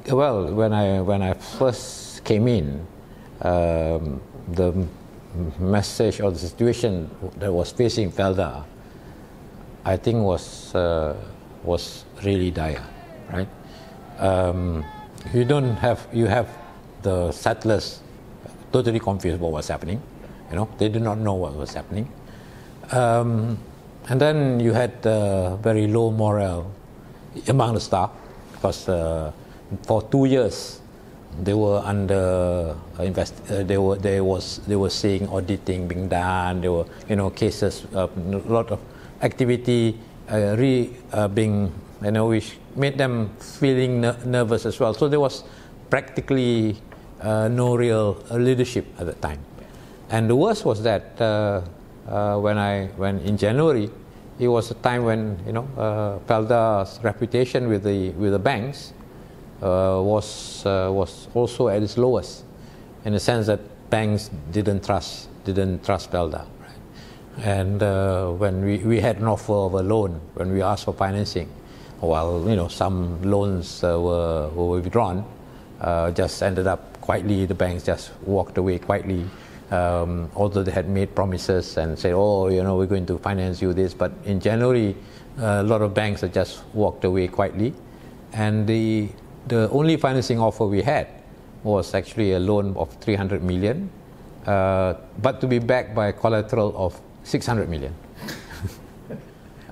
Well, when I first came in, the message or the situation that was facing Felda, I think was really dire, right? You have the settlers totally confused about what's happening. They did not know what was happening. And then you had very low morale among the staff because for 2 years they were under they were seeing auditing being done. There were cases, a lot of activity being which made them feeling nervous as well. So there was practically no real leadership at the time. And the worst was that when in January, it was a time when Felda's reputation with the banks was also at its lowest, in the sense that banks didn't trust Felda, right? And when we had an offer of a loan, when we asked for financing, while some loans were withdrawn, just ended up quietly. The banks just walked away quietly. Although they had made promises and said, we're going to finance you this, but in January, a lot of banks had just walked away quietly, and the only financing offer we had was actually a loan of 300 million, but to be backed by a collateral of 600 million.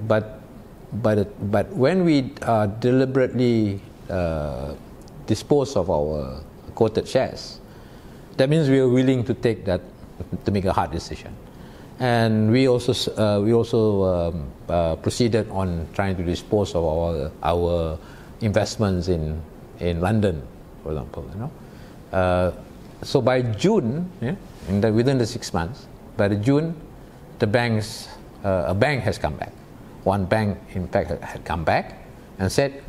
But when we deliberately dispose of our quoted shares, that means we are willing to take that, to make a hard decision. And we also proceeded on trying to dispose of our investments in London, for example. So by June, within the 6 months, by the June, a bank has come back. One bank, in fact, had come back and said,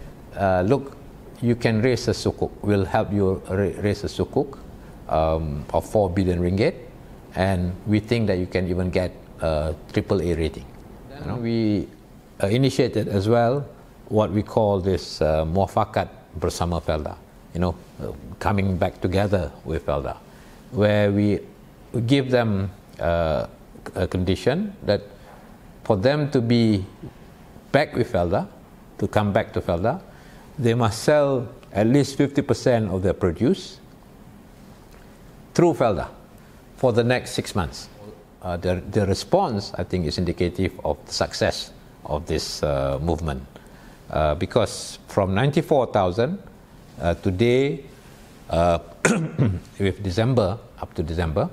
look, you can raise a sukuk. We'll help you raise a sukuk of 4 billion ringgit, and we think that you can even get a AAA rating. We initiated as well what we call this muafakat bersama Felda, coming back together with Felda, where we give them a condition that for them to be back with Felda, to come back to Felda, they must sell at least 50% of their produce through Felda for the next 6 months. The response, I think, is indicative of the success of this movement, because from 94,000 today, with December, up to December,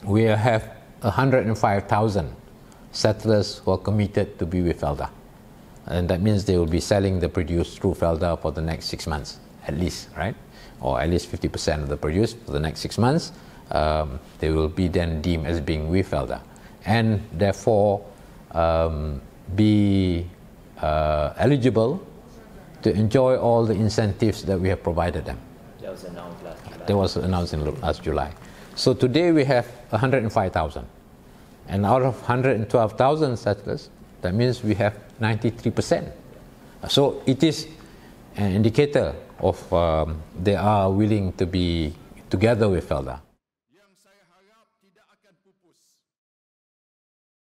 we have 105,000 settlers who are committed to be with Felda. And that means they will be selling the produce through Felda for the next 6 months, at least, right? Or at least 50% of the produce for the next 6 months. They will be then deemed as being with Felda, and therefore be eligible to enjoy all the incentives that we have provided them. That was announced last July. That was announced in last July. So today we have 105,000. And out of 112,000 settlers, that means we have 93%. So it is an indicator of they are willing to be together with Felda.